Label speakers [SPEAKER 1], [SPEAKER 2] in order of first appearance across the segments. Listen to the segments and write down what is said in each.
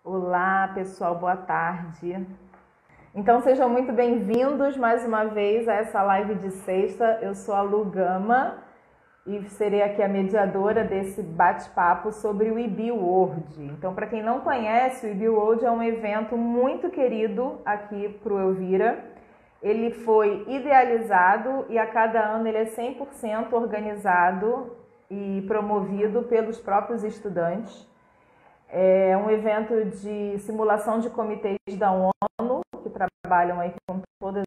[SPEAKER 1] Olá, pessoal, boa tarde. Então, sejam muito bem-vindos mais uma vez a essa live de sexta. Eu sou a Lu Gama e serei aqui a mediadora desse bate-papo sobre o IB World. Então, para quem não conhece, o IB World é um evento muito querido aqui para o Elvira. Ele foi idealizado e a cada ano ele é 100% organizado e promovido pelos próprios estudantes. É um evento de simulação de comitês da ONU, que trabalham aí com todos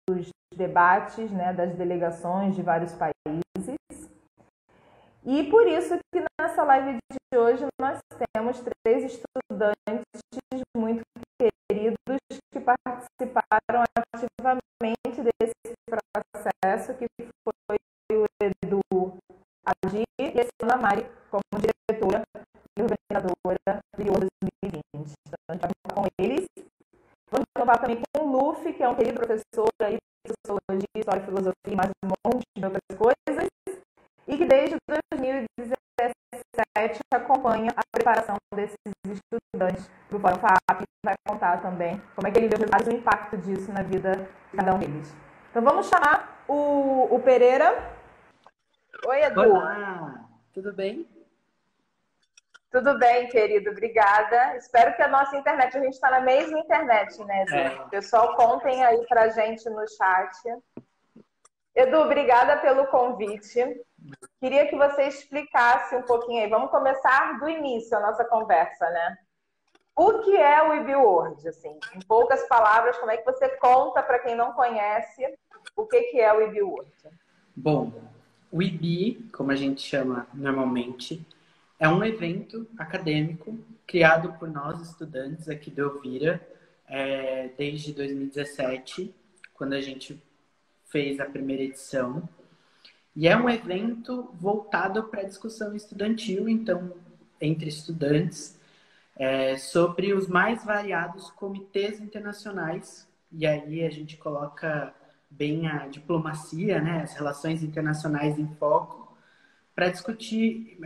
[SPEAKER 1] os debates, né, das delegações de vários países. E por isso que nessa live de hoje nós temos 3 estudantes muito queridos que participaram ativamente desse processo, que foi o Edu Adi e a Ana Mari como diretora e organizadora do Rio 2020. Então, a gente vai falar com eles. Vamos falar também com o Luffy, que é um querido professor aí de Sociologia, História e Filosofia e mais um monte de outras coisas, e que desde 2017 acompanha a preparação desses estudantes para o Fórum FAAP, e vai contar também como é que ele vê o impacto disso na vida de cada um deles. Então vamos chamar o Pereira. Oi, Edu.
[SPEAKER 2] Olá, tudo bem?
[SPEAKER 1] Tudo bem, querido, obrigada. Espero que a nossa internet, a gente está na mesma internet, né, Edu? Pessoal, contem aí pra gente no chat. Edu, obrigada pelo convite. Queria que você explicasse um pouquinho aí. Vamos começar do início a nossa conversa, né? O que é o IB World? Assim, em poucas palavras, como é que você conta para quem não conhece o que é o IB World?
[SPEAKER 2] Bom, o IB, como a gente chama normalmente, é um evento acadêmico criado por nós, estudantes aqui do Elvira, desde 2017, quando a gente fez a primeira edição. E é um evento voltado para a discussão estudantil, então, entre estudantes, sobre os mais variados comitês internacionais. E aí a gente coloca bem a diplomacia, né, as relações internacionais em foco, para discutir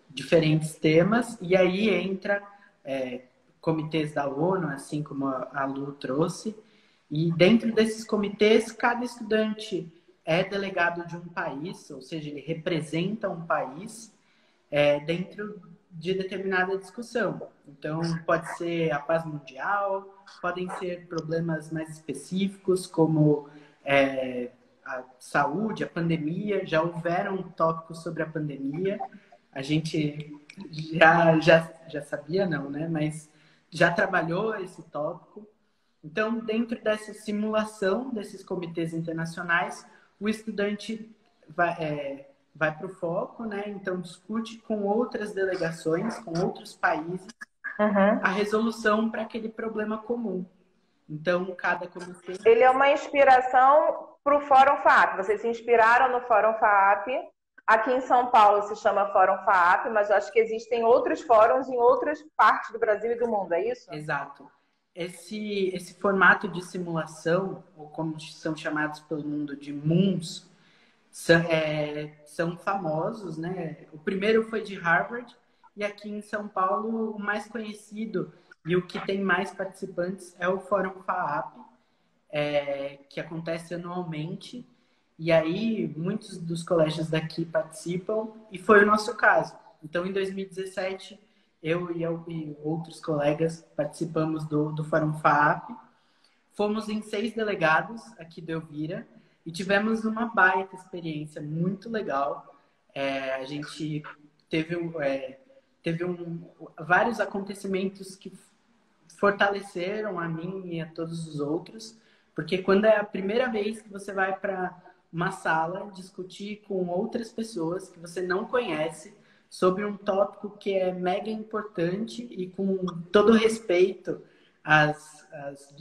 [SPEAKER 2] diferentes temas, e aí entra comitês da ONU, assim como a Lu trouxe, e dentro desses comitês, cada estudante é delegado de um país, ou seja, ele representa um país dentro de determinada discussão. Então, pode ser a paz mundial, podem ser problemas mais específicos, como a saúde, a pandemia. Já houveram tópicos sobre a pandemia. A gente já sabia, não, né? Mas já trabalhou esse tópico. Então, dentro dessa simulação desses comitês internacionais, o estudante vai para o foco, né? Então, discute com outras delegações, com outros países, a resolução para aquele problema comum. Então, cada comitê...
[SPEAKER 1] Ele é uma inspiração para o Fórum FAAP. Vocês se inspiraram no Fórum FAAP. Aqui em São Paulo se chama Fórum FAAP, mas eu acho que existem outros fóruns em outras partes do Brasil e do mundo, é isso?
[SPEAKER 2] Exato. Esse formato de simulação, ou como são chamados pelo mundo de MOONs, são famosos, né? O primeiro foi de Harvard, e aqui em São Paulo o mais conhecido e o que tem mais participantes é o Fórum FAAP, que acontece anualmente, e aí muitos dos colégios daqui participam, e foi o nosso caso. Então, em 2017, eu e outros colegas participamos do Fórum FAAP, fomos em 6 delegados aqui do Elvira, e tivemos uma baita experiência, muito legal. A gente teve vários acontecimentos que fortaleceram a mim e a todos os outros, porque quando é a primeira vez que você vai para uma sala discutir com outras pessoas que você não conhece sobre um tópico que é mega importante e com todo respeito às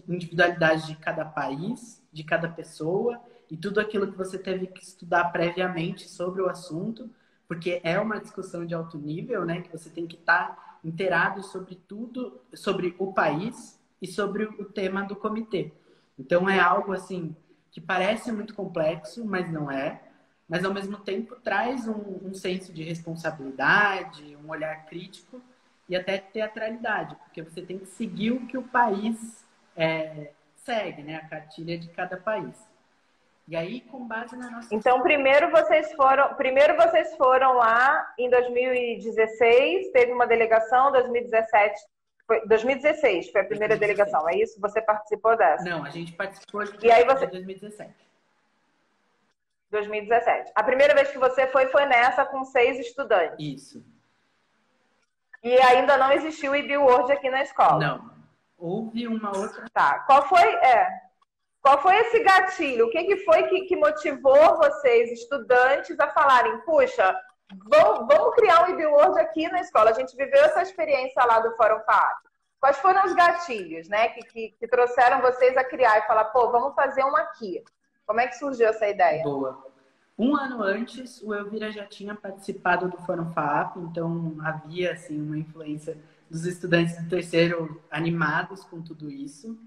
[SPEAKER 2] individualidades de cada país, de cada pessoa, e tudo aquilo que você teve que estudar previamente sobre o assunto, porque é uma discussão de alto nível, né? Que você tem que estar inteirado sobre tudo, sobre o país e sobre o tema do comitê. Então é algo assim que parece muito complexo, mas não é. Mas ao mesmo tempo traz um senso de responsabilidade, um olhar crítico e até teatralidade, porque você tem que seguir o que o país segue, né? A cartilha de cada país. E aí, com base na nossa...
[SPEAKER 1] Então, primeiro vocês foram lá em 2016, teve uma delegação, 2017, 2016 foi a primeira
[SPEAKER 2] 2016.
[SPEAKER 1] delegação, é isso? Você participou dessa?
[SPEAKER 2] Não, a gente participou de
[SPEAKER 1] E aí você...
[SPEAKER 2] 2017.
[SPEAKER 1] 2017. A primeira vez que você foi nessa com 6 estudantes.
[SPEAKER 2] Isso.
[SPEAKER 1] E ainda não existiu o IB World aqui na escola.
[SPEAKER 2] Não. Houve uma outra...
[SPEAKER 1] Tá. Qual foi esse gatilho? O que foi que motivou vocês, estudantes, a falarem, puxa, vamos criar um IB World aqui na escola? A gente viveu essa experiência lá do Fórum FAAP. Quais foram os gatilhos, né, que trouxeram vocês a criar e falar, pô, vamos fazer um aqui? Como é que surgiu essa ideia?
[SPEAKER 2] Boa. Um ano antes, o Elvira já tinha participado do Fórum FAAP, então havia assim, uma influência dos estudantes do terceiro animados com tudo isso.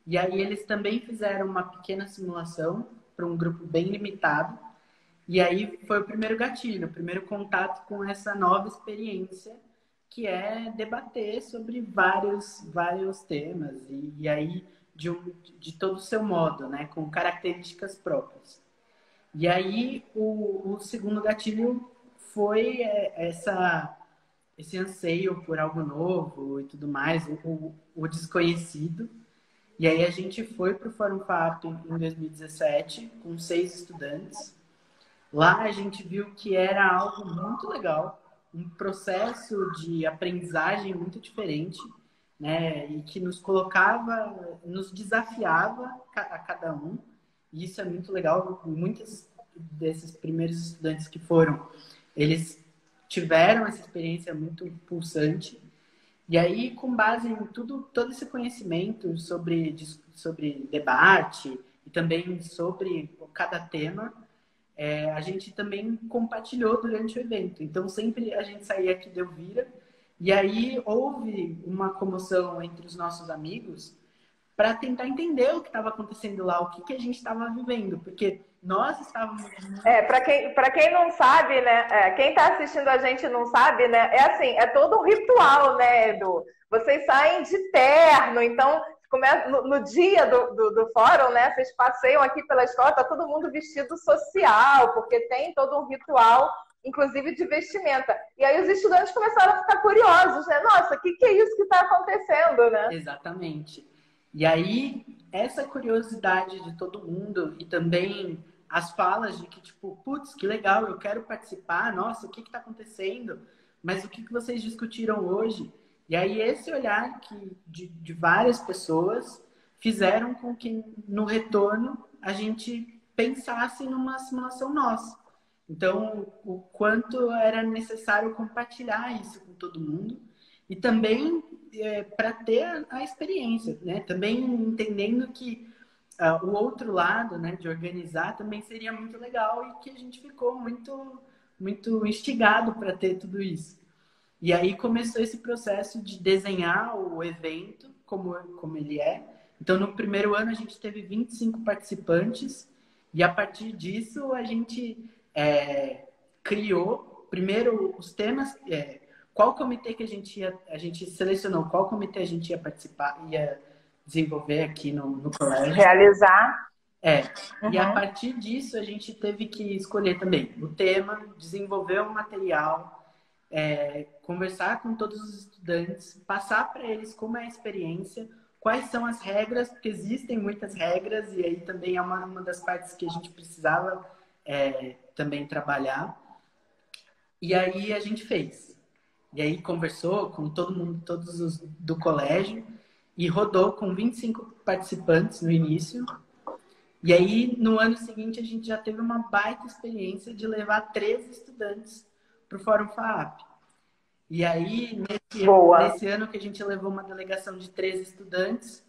[SPEAKER 2] E aí eles também fizeram uma pequena simulação para um grupo bem limitado. E aí foi o primeiro gatilho, o primeiro contato com essa nova experiência, que é debater sobre vários temas. E aí de todo o seu modo, né? Com características próprias. E aí, o segundo gatilho foi esse anseio por algo novo e tudo mais, o desconhecido. E aí, a gente foi para o Fórum FAAP em 2017, com 6 estudantes. Lá, a gente viu que era algo muito legal, um processo de aprendizagem muito diferente, né? E que nos colocava, nos desafiava a cada um. E isso é muito legal. Muitos desses primeiros estudantes que foram, eles tiveram essa experiência muito pulsante. E aí, com base em todo esse conhecimento sobre debate e também sobre cada tema, a gente também compartilhou durante o evento. Então, sempre a gente saía aqui de Elvira e aí houve uma comoção entre os nossos amigos para tentar entender o que estava acontecendo lá, o que a gente estava vivendo, porque nós estávamos...
[SPEAKER 1] Para quem não sabe, né, quem está assistindo a gente não sabe, né, é assim, é todo um ritual, né, Edu? Vocês saem de terno, então, no dia do fórum, né, vocês passeiam aqui pela escola, tá todo mundo vestido social, porque tem todo um ritual, inclusive de vestimenta. E aí os estudantes começaram a ficar curiosos, né? Nossa, o que é isso que está acontecendo, né?
[SPEAKER 2] Exatamente. E aí, essa curiosidade de todo mundo e também as falas de que, tipo, putz, que legal, eu quero participar, nossa, o que está acontecendo? Mas o que vocês discutiram hoje? E aí, esse olhar de várias pessoas fizeram com que, no retorno, a gente pensasse numa simulação nossa. Então, o quanto era necessário compartilhar isso com todo mundo e também para ter a experiência, né? Também entendendo que o outro lado, né, de organizar também seria muito legal e que a gente ficou muito instigado para ter tudo isso. E aí começou esse processo de desenhar o evento como ele é. Então, no primeiro ano, a gente teve 25 participantes e a partir disso a gente criou primeiro os temas... qual comitê que a gente selecionou, qual comitê a gente ia participar, ia desenvolver aqui no colégio.
[SPEAKER 1] Realizar.
[SPEAKER 2] E a partir disso a gente teve que escolher também o tema, desenvolver um material, conversar com todos os estudantes, passar para eles como é a experiência, quais são as regras, porque existem muitas regras e aí também é uma das partes que a gente precisava também trabalhar. E aí a gente fez. E aí conversou com todo mundo, todos os do colégio, e rodou com 25 participantes no início. E aí, no ano seguinte, a gente já teve uma baita experiência de levar 13 estudantes para o Fórum FAAP. E aí, nesse ano que a gente levou uma delegação de 13 estudantes,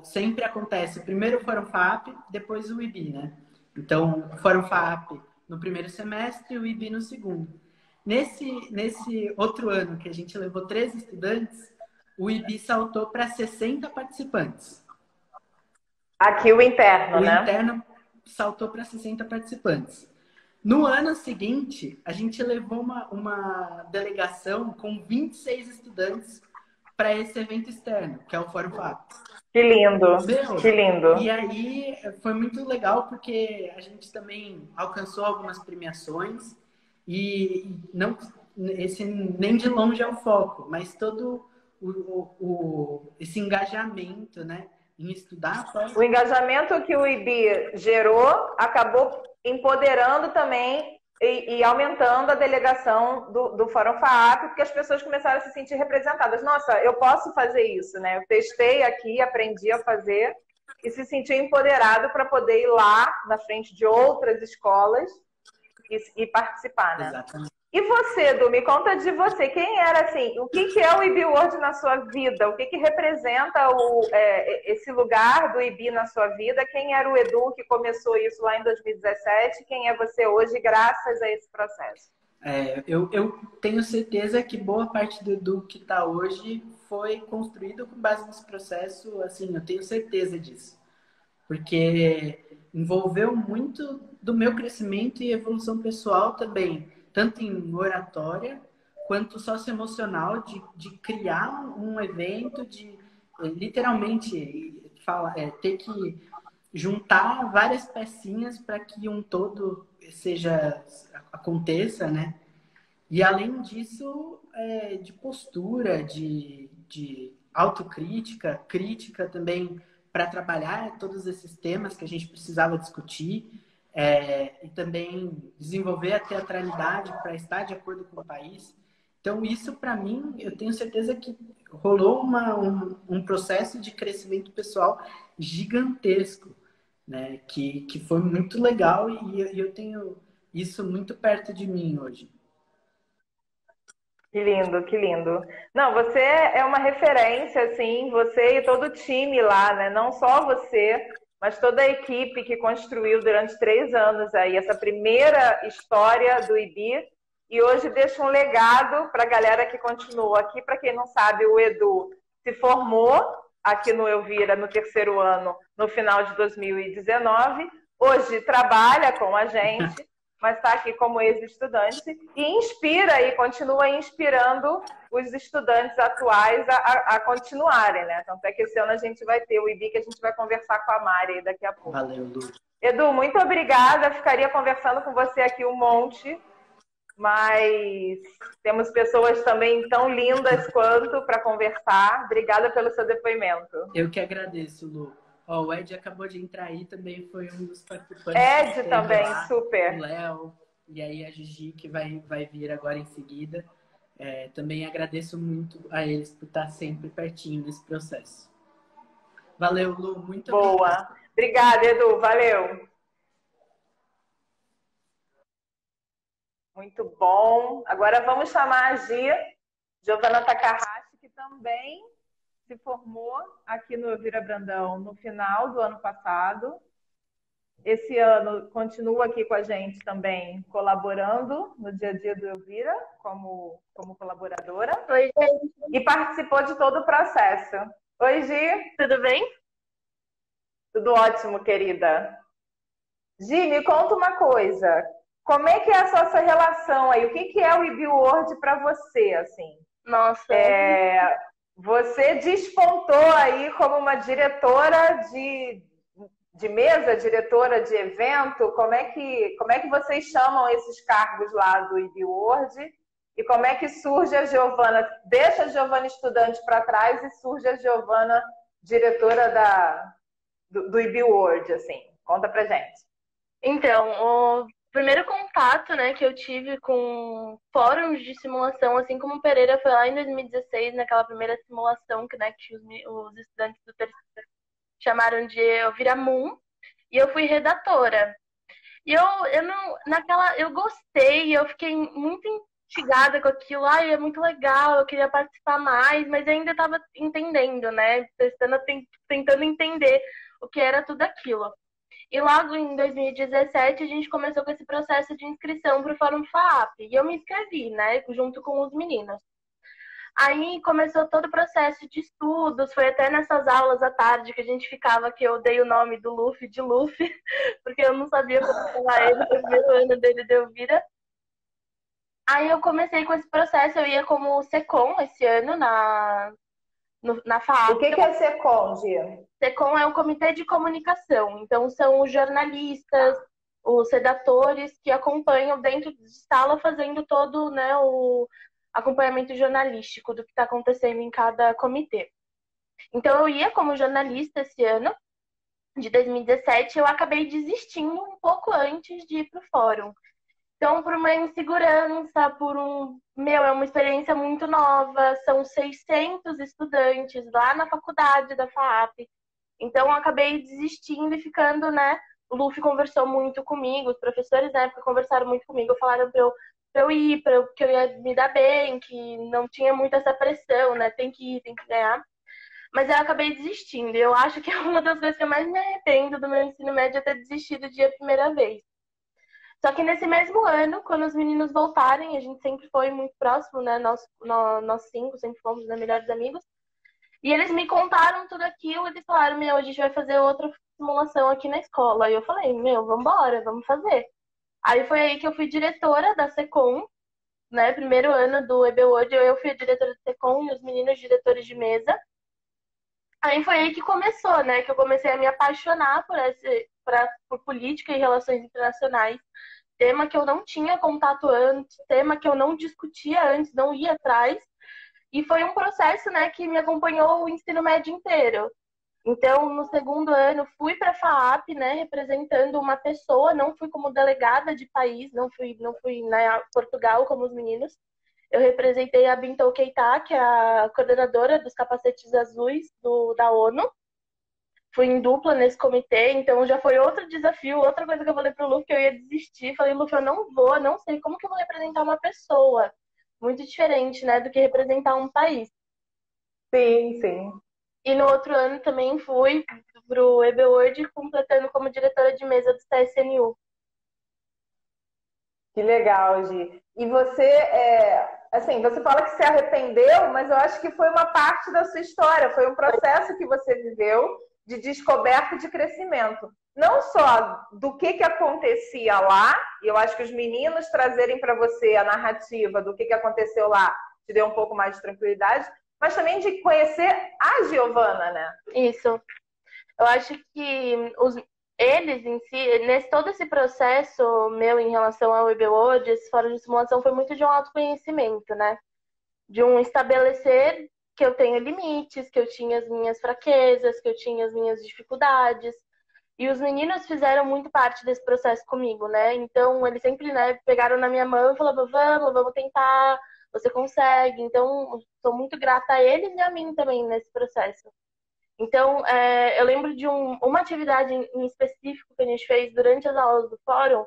[SPEAKER 2] sempre acontece primeiro o Fórum FAAP, depois o IB, né? Então, o Fórum FAAP no primeiro semestre e o IB no segundo. Nesse outro ano que a gente levou 13 estudantes, o IB saltou para 60 participantes.
[SPEAKER 1] Aqui o interno, né?
[SPEAKER 2] O interno saltou para 60 participantes. No ano seguinte, a gente levou uma delegação com 26 estudantes para esse evento externo, que é o Fórum FAP.
[SPEAKER 1] Que lindo,
[SPEAKER 2] Meu,
[SPEAKER 1] que lindo.
[SPEAKER 2] e aí foi muito legal porque a gente também alcançou algumas premiações e não esse nem de longe é o foco, mas todo esse engajamento, né, em estudar.
[SPEAKER 1] O engajamento que o IB gerou acabou empoderando também e aumentando a delegação do Fórum FAAP, porque as pessoas começaram a se sentir representadas. Nossa, eu posso fazer isso, né? Eu testei aqui, aprendi a fazer e se sentiu empoderado para poder ir lá na frente de outras escolas e participar, né?
[SPEAKER 2] Exatamente.
[SPEAKER 1] E você, Edu, me conta de você. Quem era, assim, o que é o IB World na sua vida? O que representa esse lugar do IB na sua vida? Quem era o Edu que começou isso lá em 2017? Quem é você hoje graças a esse processo?
[SPEAKER 2] Eu tenho certeza que boa parte do Edu que está hoje foi construído com base nesse processo, assim, eu tenho certeza disso. Porque envolveu muito do meu crescimento e evolução pessoal também, tanto em oratória quanto socioemocional, de criar um evento, de literalmente ter que juntar várias pecinhas para que um todo aconteça, né? E além disso, de postura, de autocrítica, crítica também para trabalhar todos esses temas que a gente precisava discutir, e também desenvolver a teatralidade para estar de acordo com o país. Então, isso para mim, eu tenho certeza que rolou um processo de crescimento pessoal gigantesco, né? Que foi muito legal e eu tenho isso muito perto de mim hoje.
[SPEAKER 1] Que lindo, que lindo. Não, você é uma referência, assim, você e todo o time lá, né? Não só você, mas toda a equipe que construiu durante 3 anos aí essa primeira história do IB e hoje deixa um legado para a galera que continua aqui. Para quem não sabe, o Edu se formou aqui no Elvira no 3º ano, no final de 2019. Hoje trabalha com a gente, mas está aqui como ex-estudante e inspira e continua inspirando os estudantes atuais a continuarem, né? Tanto é que esse ano a gente vai ter o IB, que a gente vai conversar com a Mari daqui a pouco.
[SPEAKER 2] Valeu, Lu.
[SPEAKER 1] Edu, muito obrigada. Ficaria conversando com você aqui um monte, mas temos pessoas também tão lindas quanto para conversar. Obrigada pelo seu depoimento.
[SPEAKER 2] Eu que agradeço, Lu. O Ed acabou de entrar aí, também foi um dos participantes.
[SPEAKER 1] Ed também,
[SPEAKER 2] lá,
[SPEAKER 1] super.
[SPEAKER 2] O Léo, e aí a Gigi, que vai vir agora em seguida. Também agradeço muito a eles por estar sempre pertinho nesse processo. Valeu, Lu. Muito obrigado.
[SPEAKER 1] Boa. Obrigada, Edu. Valeu. Muito bom. Agora vamos chamar a Giovana Takahashi, que também se formou aqui no Elvira Brandão no final do ano passado. Esse ano continua aqui com a gente também, colaborando no dia a dia do Elvira, como colaboradora.
[SPEAKER 3] Oi, gente.
[SPEAKER 1] E participou de todo o processo. Oi, Gi.
[SPEAKER 3] Tudo bem?
[SPEAKER 1] Tudo ótimo, querida. Gi, me conta uma coisa. Como é que é a sua relação aí? O que é o IB World para você, assim?
[SPEAKER 3] Nossa.
[SPEAKER 1] Você despontou aí como uma diretora de mesa, diretora de evento. Como é que vocês chamam esses cargos lá do IB World? E como é que surge a Giovana? Deixa a Giovana estudante para trás e surge a Giovana diretora do IB World, assim. Conta pra gente.
[SPEAKER 3] Então, o primeiro contato, né, que eu tive com fóruns de simulação, assim como o Pereira, foi lá em 2016, naquela primeira simulação que, né, que os estudantes do terceiro chamaram de Elvira Moon, e eu fui redatora. E eu gostei, eu fiquei muito instigada com aquilo, é muito legal, eu queria participar mais, mas ainda estava entendendo, né, tentando entender o que era tudo aquilo. E logo em 2017, a gente começou com esse processo de inscrição para o Fórum FAAP. E eu me inscrevi, né, junto com os meninos. Aí começou todo o processo de estudos, foi até nessas aulas à tarde que a gente ficava, que eu dei o nome do Luffy de Luffy, porque eu não sabia como falar ele, foi o primeiro ano dele de Elvira. Aí eu comecei com esse processo, eu ia como SECOM esse ano na
[SPEAKER 1] O
[SPEAKER 3] FAAP.
[SPEAKER 1] que é SECOM, Gia?
[SPEAKER 3] SECOM é o Comitê de Comunicação, então são os jornalistas, os redatores que acompanham dentro de sala fazendo todo, né, o acompanhamento jornalístico do que está acontecendo em cada comitê. Então eu ia como jornalista esse ano, de 2017, eu acabei desistindo um pouco antes de ir para o fórum. Então, por uma insegurança, é uma experiência muito nova, são 600 estudantes lá na faculdade da FAAP. Então, eu acabei desistindo e ficando, né? O Luffy conversou muito comigo, os professores na época conversaram muito comigo, falaram pra eu ir, que eu ia me dar bem, que não tinha muito essa pressão, né? Tem que ir, tem que ganhar. Mas eu acabei desistindo. Eu acho que é uma das coisas que eu mais me arrependo do meu ensino médio é ter desistido de ir a primeira vez. Só que nesse mesmo ano, quando os meninos voltarem, a gente sempre foi muito próximo, né? Nós cinco sempre fomos, né, melhores amigos. E eles me contaram tudo aquilo e eles falaram, meu, a gente vai fazer outra simulação aqui na escola. E eu falei, meu, vambora, vamos fazer. Aí foi aí que eu fui diretora da SECOM, né? Primeiro ano do EBWorld, eu fui a diretora da SECOM e os meninos diretores de mesa. Aí foi aí que começou, né? Que eu comecei a me apaixonar por política e relações internacionais. Tema que eu não tinha contato antes, tema que eu não discutia antes, não ia atrás. E foi um processo, né, que me acompanhou o ensino médio inteiro. Então, no segundo ano, fui para a FAAP, né, representando uma pessoa, não fui como delegada de país, não fui na Portugal como os meninos. Eu representei a Bintou Keita, que é a coordenadora dos capacetes azuis da ONU. Fui em dupla nesse comitê, então já foi outro desafio, outra coisa que eu falei pro Luffy que eu ia desistir. Falei, Luffy, eu não vou, não sei como que eu vou representar uma pessoa. Muito diferente, né, do que representar um país.
[SPEAKER 1] Sim, sim.
[SPEAKER 3] E no outro ano também fui pro EBWorld completando como diretora de mesa do CSNU.
[SPEAKER 1] Que legal, Gi. E você, assim, você fala que se arrependeu, mas eu acho que foi uma parte da sua história, foi um processo que você viveu de descoberta e de crescimento. Não só do que acontecia lá, e eu acho que os meninos trazerem para você a narrativa do que aconteceu lá te deu um pouco mais de tranquilidade, mas também de conhecer a Giovana, né?
[SPEAKER 3] Isso. Eu acho que eles em si, todo esse processo meu em relação ao EBWorld, esse fórum de simulação, foi muito de um autoconhecimento, né? De um estabelecer que eu tenho limites, que eu tinha as minhas fraquezas, que eu tinha as minhas dificuldades. E os meninos fizeram muito parte desse processo comigo, né? Então, eles sempre, né, pegaram na minha mão e falavam, vamos tentar, você consegue. Então, sou muito grata a eles e a mim também nesse processo. Então, eu lembro de uma atividade em específico que a gente fez durante as aulas do fórum,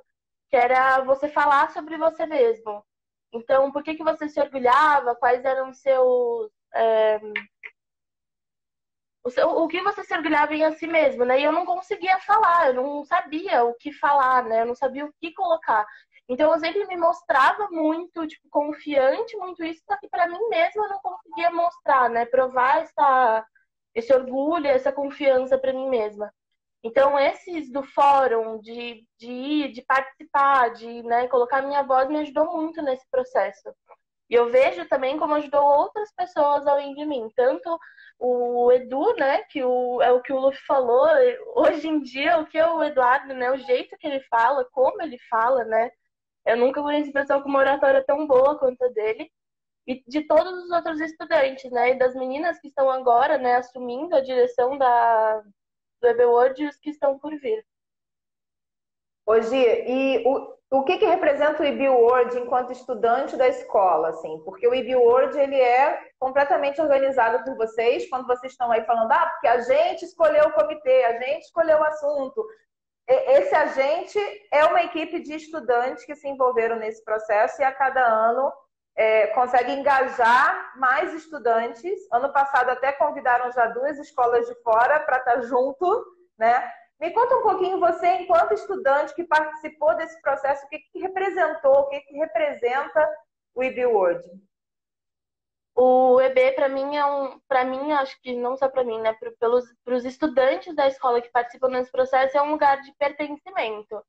[SPEAKER 3] que era você falar sobre você mesmo. Então, por que você se orgulhava? Quais eram os seus... o que você se orgulhava em si mesmo, né? E eu não conseguia falar, eu não sabia o que falar, né? Eu não sabia o que colocar. Então, eu sempre me mostrava muito, tipo, confiante, muito isso, só que pra mim mesma eu não conseguia mostrar, né? Provar esse orgulho, essa confiança pra mim mesma. Então, esses do fórum, de ir, de participar, de, né, colocar minha voz, me ajudou muito nesse processo. E eu vejo também como ajudou outras pessoas além de mim. Tanto o Edu, né, é o que o Luffy falou, hoje em dia, o que é o Eduardo, né, o jeito que ele fala, como ele fala, né, eu nunca conheci pessoa com uma oratória tão boa quanto a dele. E de todos os outros estudantes, né, e das meninas que estão agora, né, assumindo a direção do EBWorld e os que estão por vir.
[SPEAKER 1] Hoje, e o que representa o EBWorld enquanto estudante da escola, assim? Porque o EBWorld, ele é completamente organizado por vocês, quando vocês estão aí falando, porque a gente escolheu o comitê, a gente escolheu o assunto. Esse agente é uma equipe de estudantes que se envolveram nesse processo e a cada ano consegue engajar mais estudantes. Ano passado até convidaram já 2 escolas de fora para estar junto, né? Me conta um pouquinho você, enquanto estudante que participou desse processo, o que representou, o que representa o EBWorld?
[SPEAKER 3] O EB, para mim, acho que não só para mim, né? Pelos estudantes da escola que participam desse processo, é um lugar de pertencimento.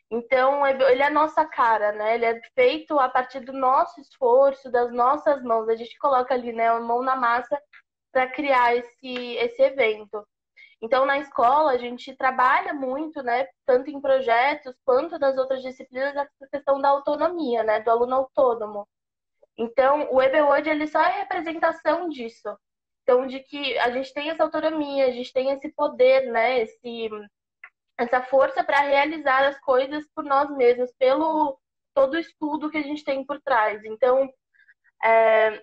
[SPEAKER 3] Então, ele é a nossa cara, né? Ele é feito a partir do nosso esforço, das nossas mãos. A gente coloca ali, né, a mão na massa para criar esse evento. Então, na escola, a gente trabalha muito, né, tanto em projetos quanto nas outras disciplinas, essa questão da autonomia, né, do aluno autônomo. Então, o EBWord, ele só é representação disso. Então, de que a gente tem essa autonomia, a gente tem esse poder, né, essa força para realizar as coisas por nós mesmos, pelo todo o estudo que a gente tem por trás. Então,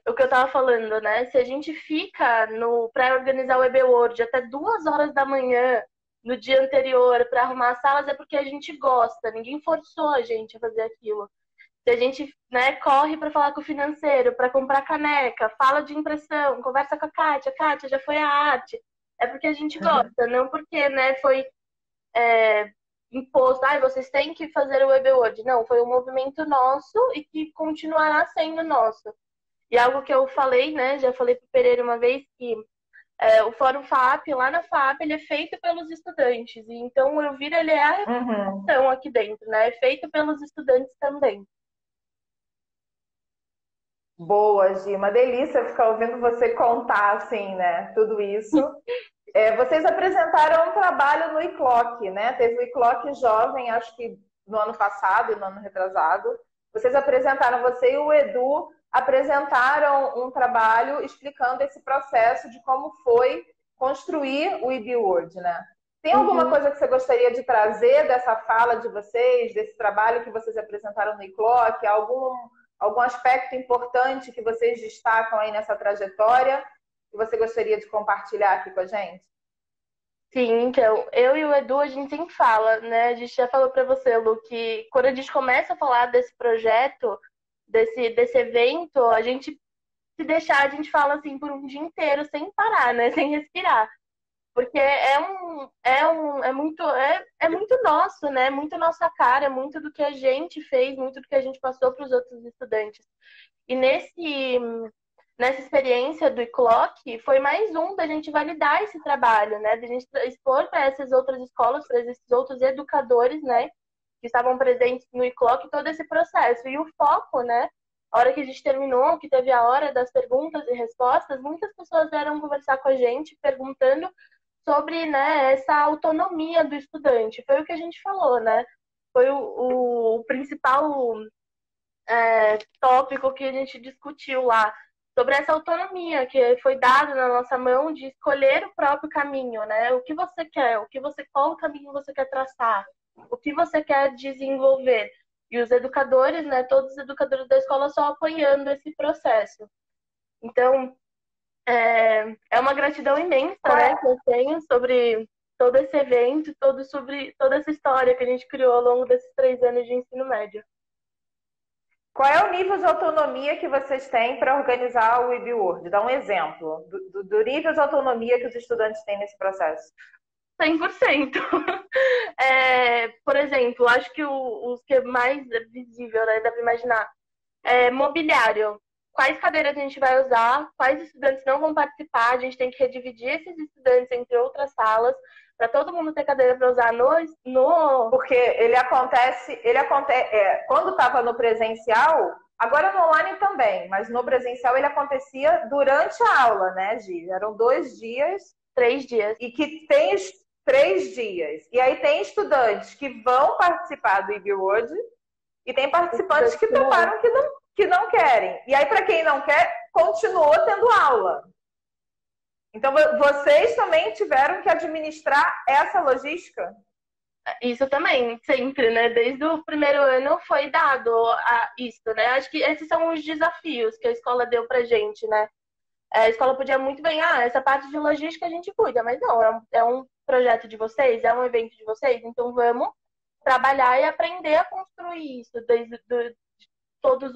[SPEAKER 3] o que eu estava falando, né? Se a gente fica para organizar o EBWord até 2 horas da manhã no dia anterior para arrumar as salas, é porque a gente gosta, ninguém forçou a gente a fazer aquilo. Se a gente, né, corre para falar com o financeiro, para comprar caneca, fala de impressão, conversa com a Kátia já foi a arte, é porque a gente gosta, não porque, né, foi imposto, vocês têm que fazer o EBWord. Não, foi um movimento nosso e que continuará sendo nosso. E algo que eu falei, né, já falei para o Pereira uma vez, que o Fórum FAP, lá na FAP, ele é feito pelos estudantes. E então o Elvira, ele é a representação aqui dentro, né? É feito pelos estudantes também.
[SPEAKER 1] Boa, Gi. Uma delícia ficar ouvindo você contar, assim, né? Tudo isso. Vocês apresentaram um trabalho no ICLOC, né? Teve o ICLOC Jovem, acho que no ano passado e no ano retrasado. Vocês apresentaram, você e o Edu apresentaram um trabalho explicando esse processo de como foi construir o EBWord, né? Tem alguma coisa que você gostaria de trazer dessa fala de vocês, desse trabalho que vocês apresentaram no ICLOC? Algum aspecto importante que vocês destacam aí nessa trajetória que você gostaria de compartilhar aqui com a gente?
[SPEAKER 3] Sim, então, eu e o Edu, a gente sempre fala, né? A gente já falou para você, Lu, que quando a gente começa a falar desse projeto, desse evento, a gente, se deixar, a gente fala assim por um dia inteiro, sem parar, né? Sem respirar. Porque é muito nosso, né? Muito nossa cara, muito do que a gente fez, muito do que a gente passou para os outros estudantes. E nessa experiência do ICLOC, foi mais um da gente validar esse trabalho, né? Da gente expor para essas outras escolas, para esses outros educadores, né? Que estavam presentes no ICLOC, todo esse processo. E o foco, né? A hora que a gente terminou, que teve a hora das perguntas e respostas, muitas pessoas vieram conversar com a gente, perguntando sobre, né, essa autonomia do estudante. Foi o que a gente falou, né? Foi o principal tópico que a gente discutiu lá, sobre essa autonomia que foi dada na nossa mão de escolher o próprio caminho, né? O que você quer, qual caminho você quer traçar, o que você quer desenvolver. E os educadores, né, todos os educadores da escola só apoiando esse processo. Então, é uma gratidão imensa, né, que eu tenho sobre todo esse evento, sobre toda essa história que a gente criou ao longo desses 3 anos de ensino médio.
[SPEAKER 1] Qual é o nível de autonomia que vocês têm para organizar o EBWord? Dá um exemplo do nível de autonomia que os estudantes têm nesse processo.
[SPEAKER 3] 100%. Por exemplo, acho que os que é mais visível, né, dá para imaginar, mobiliário. Quais cadeiras a gente vai usar, quais estudantes não vão participar, a gente tem que redividir esses estudantes entre outras salas, para todo mundo ter cadeira para usar no...
[SPEAKER 1] Porque ele acontece quando estava no presencial, agora no online também, mas no presencial ele acontecia durante a aula, né, Gi? Eram 2 dias.
[SPEAKER 3] 3 dias.
[SPEAKER 1] E que tem 3 dias. E aí tem estudantes que vão participar do EBWord e tem participantes que toparam que não querem. E aí, para quem não quer, continuou tendo aula. Então, vocês também tiveram que administrar essa logística?
[SPEAKER 3] Isso também, sempre, né? Desde o primeiro ano foi dado isso, né? Acho que esses são os desafios que a escola deu pra gente, né? A escola podia muito bem, essa parte de logística a gente cuida, mas não, é um projeto de vocês, é um evento de vocês, então vamos trabalhar e aprender a construir isso desde todos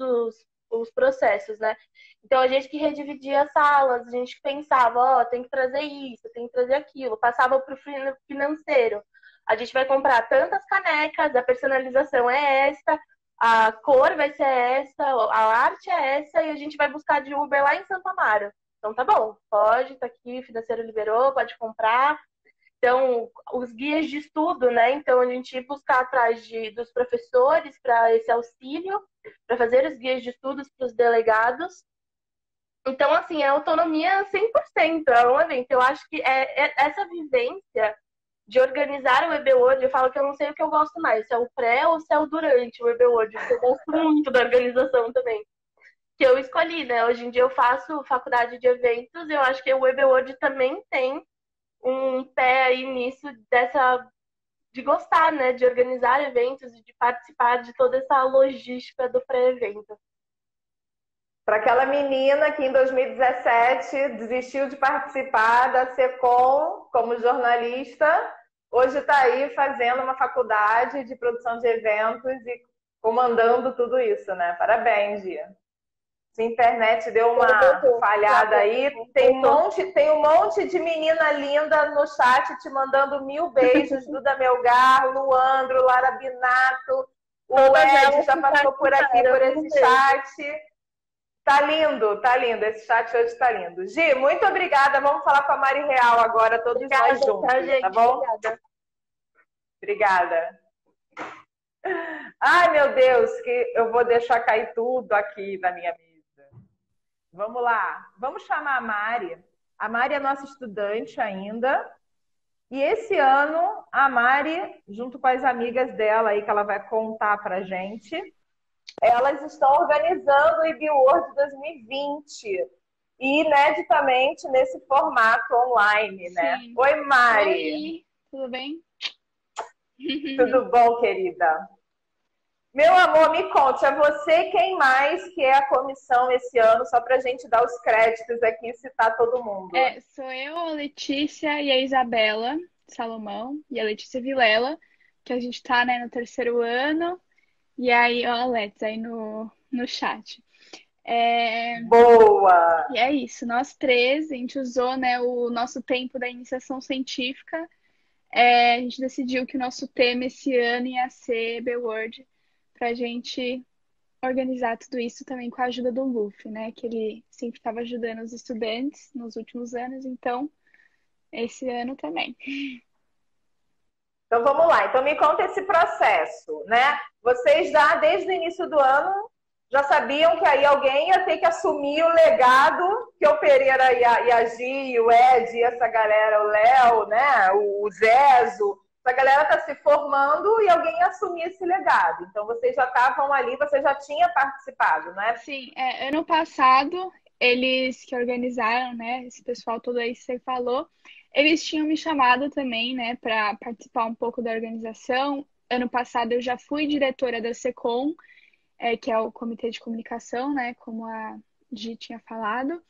[SPEAKER 3] os processos, né? Então, a gente que redividia as salas, a gente pensava, tem que trazer isso, tem que trazer aquilo, passava para o financeiro. A gente vai comprar tantas canecas, a personalização é esta, a cor vai ser essa, a arte é essa, e a gente vai buscar de Uber lá em Santo Amaro. Então tá bom, pode, tá aqui, o financeiro liberou, pode comprar. Então, os guias de estudo, né? Então, a gente ia buscar atrás dos professores para esse auxílio, para fazer os guias de estudos para os delegados. Então, assim, é autonomia 100%, é um evento. Eu acho que essa vivência de organizar o EBWorld, eu falo que eu não sei o que eu gosto mais, se é o pré ou se é o durante o EBWorld, porque eu gosto muito da organização também. Que eu escolhi, né? Hoje em dia eu faço faculdade de eventos e eu acho que o EBWorld também tem um pé aí nisso de gostar, né? De organizar eventos e de participar de toda essa logística do pré-evento.
[SPEAKER 1] Para aquela menina que em 2017 desistiu de participar da SECOM como jornalista, hoje está aí fazendo uma faculdade de produção de eventos e comandando tudo isso, né? Parabéns, Gia. Se a internet deu uma falhada aí, tem um monte de menina linda no chat te mandando 1000 beijos. Duda Melgar, Luandro, Lara Binato, o Ed já passou por aqui, por esse chat. Tá lindo, tá lindo. Esse chat hoje tá lindo. Gi, muito obrigada. Vamos falar com a Mari Real agora, todos nós juntos, tá bom? Obrigada. Ai, meu Deus, que eu vou deixar cair tudo aqui na minha mesa. Vamos lá. Vamos chamar a Mari. A Mari é nossa estudante ainda. E esse ano, a Mari, junto com as amigas dela aí, que ela vai contar pra gente, elas estão organizando o EBWorld 2020. E ineditamente nesse formato online, né?
[SPEAKER 4] Sim.
[SPEAKER 1] Oi, Mari.
[SPEAKER 4] Oi, tudo bem?
[SPEAKER 1] Tudo bom, querida? Meu amor, me conte, é você quem mais que é a comissão esse ano, só pra gente dar os créditos aqui e citar todo mundo.
[SPEAKER 4] Sou eu, a Letícia e a Isabela Salomão e a Letícia Vilela, que a gente tá, né, no 3º ano. E aí, ó, a Let's aí no chat.
[SPEAKER 1] Boa!
[SPEAKER 4] E é isso, nós três, a gente usou, né, o nosso tempo da iniciação científica. A gente decidiu que o nosso tema esse ano ia ser EBWorld, pra gente organizar tudo isso também com a ajuda do Luffy, né? Que ele sempre estava ajudando os estudantes nos últimos anos, então esse ano também.
[SPEAKER 1] Então vamos lá, então me conta esse processo, né? Vocês já desde o início do ano já sabiam que aí alguém ia ter que assumir o legado que o Pereira e a Gi, o Ed, e essa galera, o Léo, né? O Zezo, essa galera está se formando e alguém ia assumir esse legado. Então vocês já estavam ali, você já tinha participado, não é?
[SPEAKER 4] Sim, ano passado eles que organizaram, né? Esse pessoal todo aí que você falou, eles tinham me chamado também, né, para participar um pouco da organização. Ano passado eu já fui diretora da SECOM, que é o Comitê de Comunicação, né, como a Gi tinha falado.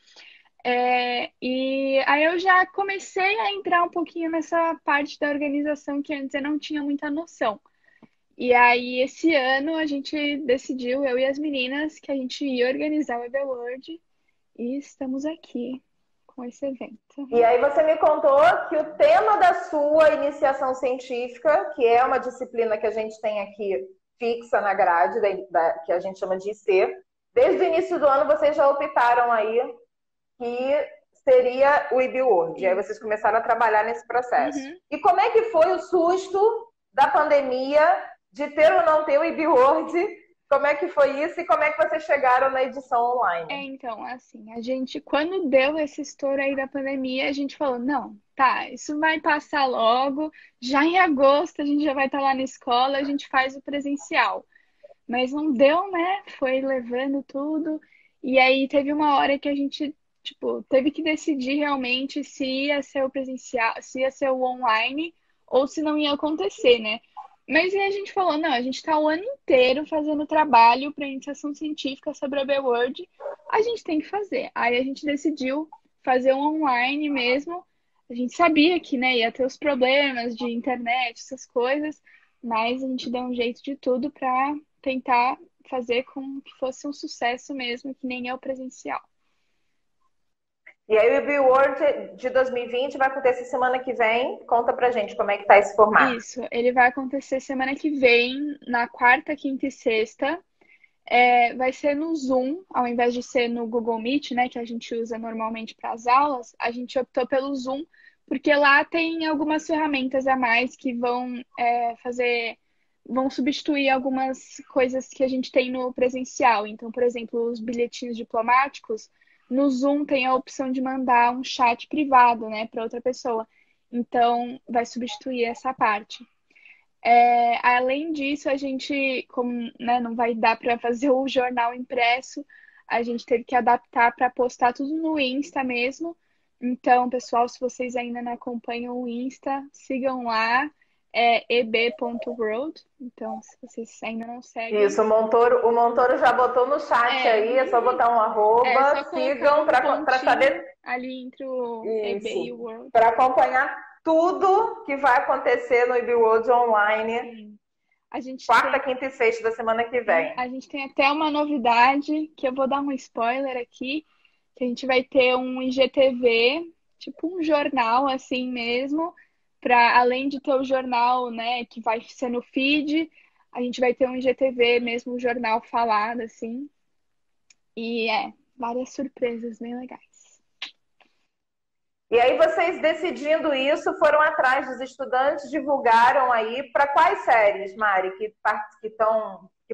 [SPEAKER 4] E aí eu já comecei a entrar um pouquinho nessa parte da organização que antes eu não tinha muita noção. E aí esse ano a gente decidiu, eu e as meninas, que a gente ia organizar o EBWorld e estamos aqui com esse evento.
[SPEAKER 1] E aí você me contou que o tema da sua iniciação científica, que é uma disciplina que a gente tem aqui fixa na grade, que a gente chama de IC, desde o início do ano vocês já optaram aí que seria o EBWorld. E aí vocês começaram a trabalhar nesse processo.
[SPEAKER 4] Uhum.
[SPEAKER 1] E como é que foi o susto da pandemia de ter ou não ter o EBWorld? Como é que foi isso e como é que vocês chegaram na edição online?
[SPEAKER 4] Então, assim, a gente, quando deu esse estouro aí da pandemia, a gente falou, não, tá, isso vai passar logo, já em agosto a gente já vai estar lá na escola, a gente faz o presencial. Mas não deu, né? Foi levando tudo. E aí teve uma hora que a gente, tipo, teve que decidir realmente se ia ser o presencial, se ia ser o online ou se não ia acontecer, né? Mas aí a gente falou, não, a gente está o ano inteiro fazendo trabalho para iniciação científica sobre a EBWorld, a gente tem que fazer. Aí a gente decidiu fazer um online mesmo. A gente sabia que, né, ia ter os problemas de internet, essas coisas, mas a gente deu um jeito de tudo para tentar fazer com que fosse um sucesso mesmo, que nem é o presencial.
[SPEAKER 1] E aí o IB World de 2020 vai acontecer semana que vem. Conta pra gente como é que tá esse formato.
[SPEAKER 4] Isso, ele vai acontecer semana que vem, na quarta, quinta e sexta. Vai ser no Zoom, ao invés de ser no Google Meet, né, que a gente usa normalmente para as aulas, a gente optou pelo Zoom, porque lá tem algumas ferramentas a mais que vão substituir algumas coisas que a gente tem no presencial. Então, por exemplo, os bilhetinhos diplomáticos, no Zoom tem a opção de mandar um chat privado, né, para outra pessoa. Então, vai substituir essa parte. Além disso, a gente, como, né, não vai dar para fazer o jornal impresso, a gente teve que adaptar para postar tudo no Insta mesmo. Então, pessoal, se vocês ainda não acompanham o Insta, sigam lá, eb.world. Então, se vocês ainda não seguem.
[SPEAKER 1] Isso, o Montoro já botou no chat aí, é só botar um arroba, sigam para saber.
[SPEAKER 4] Ali entre o EB e o World.
[SPEAKER 1] Para acompanhar tudo que vai acontecer no IB World Online.
[SPEAKER 4] Sim. A gente
[SPEAKER 1] quarta, quinta e sexta da semana que vem.
[SPEAKER 4] A gente tem até uma novidade, que eu vou dar um spoiler aqui, que a gente vai ter um IGTV, tipo um jornal assim mesmo, para além de ter o jornal, né, que vai ser no feed, a gente vai ter um IGTV mesmo, um jornal falado assim. E várias surpresas bem legais.
[SPEAKER 1] E aí vocês decidindo isso, foram atrás dos estudantes, divulgaram aí para quais séries, Mari, que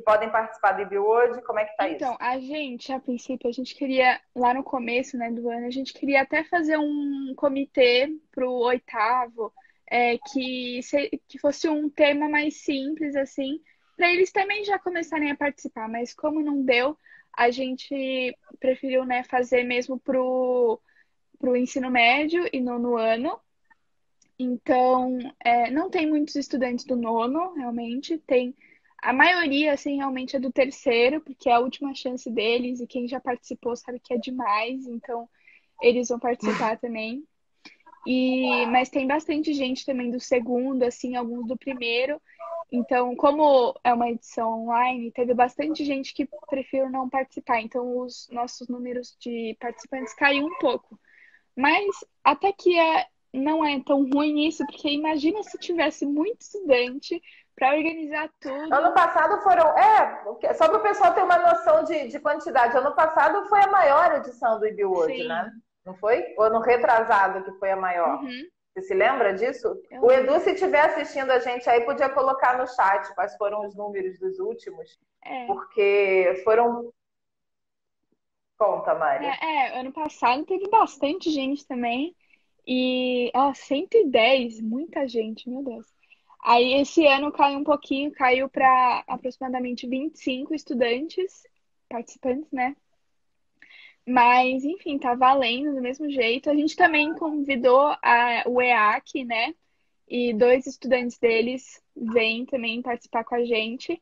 [SPEAKER 1] podem participar do IB World? Como é que tá isso?
[SPEAKER 4] Então, a princípio, a gente queria, lá no começo, né, do ano, a gente queria até fazer um comitê pro oitavo, que fosse um tema mais simples, assim, para eles também já começarem a participar. Mas como não deu, a gente preferiu, né, fazer mesmo pro ensino médio e nono ano. Então, não tem muitos estudantes do nono, realmente. A maioria, assim, realmente é do terceiro, porque é a última chance deles, e quem já participou sabe que é demais, então eles vão participar também. Mas tem bastante gente também do segundo, assim, alguns do primeiro. Então, como é uma edição online, teve bastante gente que preferiu não participar. Então, os nossos números de participantes caíram um pouco. Mas até que não é tão ruim isso, porque imagina se tivesse muito estudante para organizar tudo.
[SPEAKER 1] Ano passado foram. Só para o pessoal ter uma noção de quantidade. Ano passado foi a maior edição do IB World, né? Não foi? Ou ano retrasado que foi a maior?
[SPEAKER 4] Uhum.
[SPEAKER 1] Você se lembra disso? O Edu, se estiver assistindo a gente aí, podia colocar no chat quais foram os números dos últimos. Porque foram. Conta, Mari.
[SPEAKER 4] Ano passado teve bastante gente também. E, 110, muita gente, meu Deus. Aí esse ano caiu um pouquinho, caiu para aproximadamente 25 participantes, né? Mas, enfim, tá valendo do mesmo jeito. A gente também convidou o EAC, né? E 2 estudantes deles vêm também participar com a gente.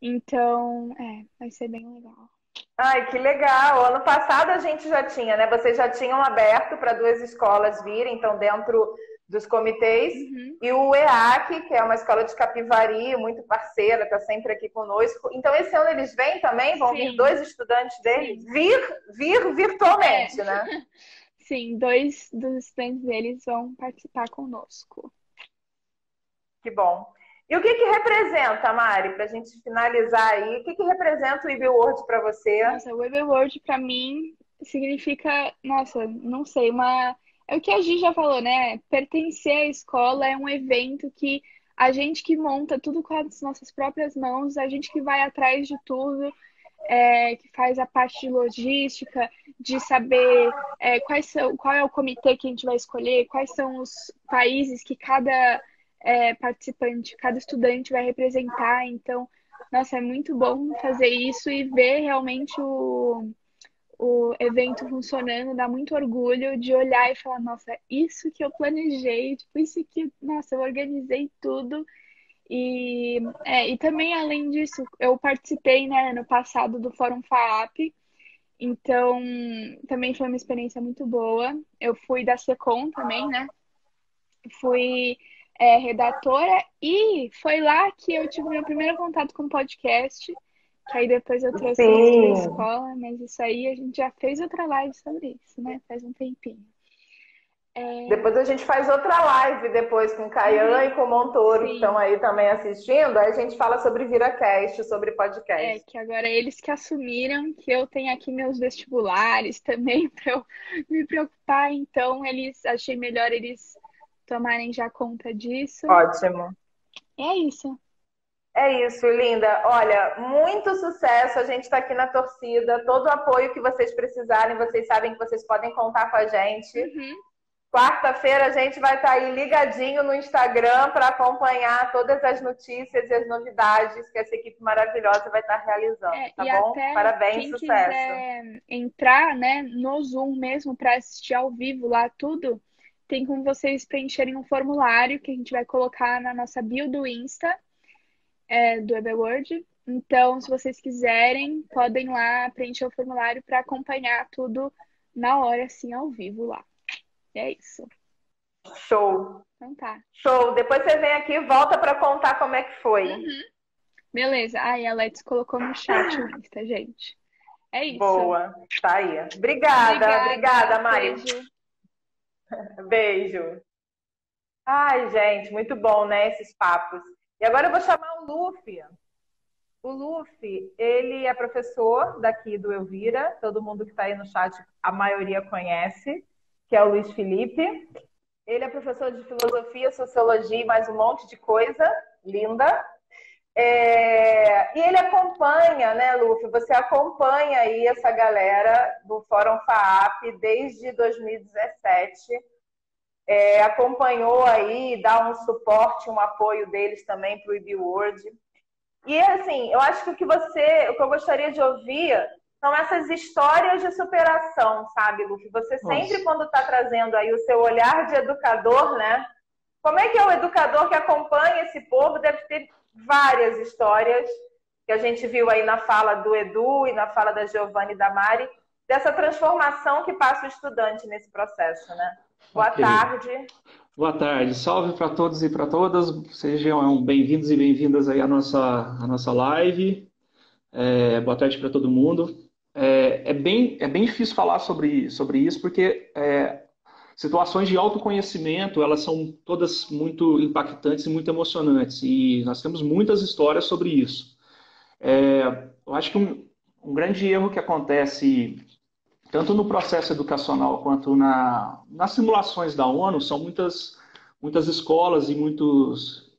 [SPEAKER 4] Então, vai ser bem legal.
[SPEAKER 1] Ai, que legal! Ano passado a gente já tinha, né? Vocês já tinham aberto para 2 escolas virem, então, dentro dos comitês.
[SPEAKER 4] Uhum.
[SPEAKER 1] E o EAC, que é uma escola de Capivari, muito parceira, está sempre aqui conosco. Então, esse ano eles vêm também? Vão vir 2 estudantes deles? Vir virtualmente, né?
[SPEAKER 4] Sim, 2 dos estudantes deles vão participar conosco.
[SPEAKER 1] Que bom. E o que representa, Mari, para a gente finalizar aí, o que representa o IB World para você?
[SPEAKER 4] Nossa, o IB World para mim significa, nossa, não sei, é o que a Gi já falou, né? Pertencer à escola é um evento que a gente que monta tudo com as nossas próprias mãos, a gente que vai atrás de tudo, que faz a parte de logística, de saber qual é o comitê que a gente vai escolher, quais são os países que cada participante, cada estudante vai representar. Então, nossa, é muito bom fazer isso e ver realmente o evento funcionando, dá muito orgulho de olhar e falar, nossa, isso que eu planejei, tipo, isso que, nossa, eu organizei tudo. E também, além disso, eu participei, né, no passado do Fórum FAAP, então também foi uma experiência muito boa. Eu fui da SECOM também, né? Fui redatora e foi lá que eu tive meu primeiro contato com o podcast. que aí depois eu trouxe eles para a
[SPEAKER 1] Sim.
[SPEAKER 4] escola, mas isso aí a gente já fez outra live sobre isso, né? Faz um tempinho.
[SPEAKER 1] Depois a gente faz outra live depois com o Caian e com o Montoro, que
[SPEAKER 4] Sim.
[SPEAKER 1] estão aí também assistindo. Aí a gente fala sobre ViraCast, sobre podcast.
[SPEAKER 4] Que agora eles que assumiram que eu tenho aqui meus vestibulares também para eu me preocupar, então eles achei melhor eles tomarem já conta disso.
[SPEAKER 1] Ótimo.
[SPEAKER 4] E é isso.
[SPEAKER 1] É isso, linda. Olha, muito sucesso. A gente está aqui na torcida. Todo o apoio que vocês precisarem, vocês sabem que vocês podem contar com a gente. Quarta-feira a gente vai estar aí ligadinho no Instagram para acompanhar todas as notícias e as novidades que essa equipe maravilhosa vai estar realizando, tá
[SPEAKER 4] e
[SPEAKER 1] bom?
[SPEAKER 4] até
[SPEAKER 1] Parabéns,
[SPEAKER 4] quem
[SPEAKER 1] sucesso.
[SPEAKER 4] quiser entrar, né, no Zoom mesmo para assistir ao vivo lá tudo, tem como vocês preencherem um formulário que a gente vai colocar na nossa bio do Insta, do EBWord. Então, se vocês quiserem, podem lá preencher o formulário para acompanhar tudo na hora, assim, ao vivo lá. É isso.
[SPEAKER 1] Show.
[SPEAKER 4] Então tá.
[SPEAKER 1] Show. Depois você vem aqui e volta para contar como é que foi.
[SPEAKER 4] Beleza. E a Let's colocou no chat o Insta, gente. É isso.
[SPEAKER 1] Boa. Tá aí. Obrigada, Mari.
[SPEAKER 4] Beijo.
[SPEAKER 1] Beijo. Ai, gente, muito bom, né, esses papos. E agora eu vou chamar o Luffy. O Luffy, ele é professor daqui do Elvira. Todo mundo que está aí no chat, a maioria conhece, que é o Luiz Felipe. Ele é professor de filosofia, sociologia e mais um monte de coisa linda. E ele acompanha, né, Luffy? Você acompanha aí essa galera do Fórum FAAP desde 2017. Acompanhou aí, dá um suporte, um apoio deles também para o EBWord. E assim, eu acho que o que eu gostaria de ouvir são essas histórias de superação, sabe, Luffy? Você sempre, quando está trazendo aí o seu olhar de educador, né? Como é que é o educador que acompanha esse povo? Deve ter várias histórias que a gente viu aí na fala do Edu e na fala da Giovanna e da Mari, dessa transformação que passa o estudante nesse processo, né? Boa tarde.
[SPEAKER 5] Boa tarde. Salve para todos e para todas. Sejam bem-vindos e bem-vindas aí à nossa live. Boa tarde para todo mundo. É bem difícil falar sobre isso, porque situações de autoconhecimento, elas são todas muito impactantes e muito emocionantes. E nós temos muitas histórias sobre isso. Eu acho que um grande erro que acontece tanto no processo educacional quanto nas simulações da ONU, são muitas escolas e muitos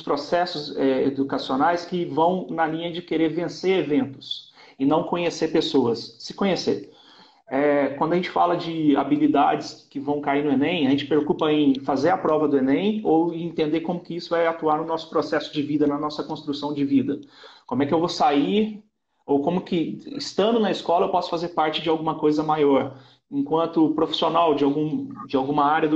[SPEAKER 5] processos educacionais que vão na linha de querer vencer eventos e não conhecer pessoas, se conhecer. Quando a gente fala de habilidades que vão cair no Enem, a gente preocupa em fazer a prova do Enem ou em entender como que isso vai atuar no nosso processo de vida, na nossa construção de vida. Como é que eu vou sair, ou como que, estando na escola, eu posso fazer parte de alguma coisa maior. Enquanto profissional de alguma área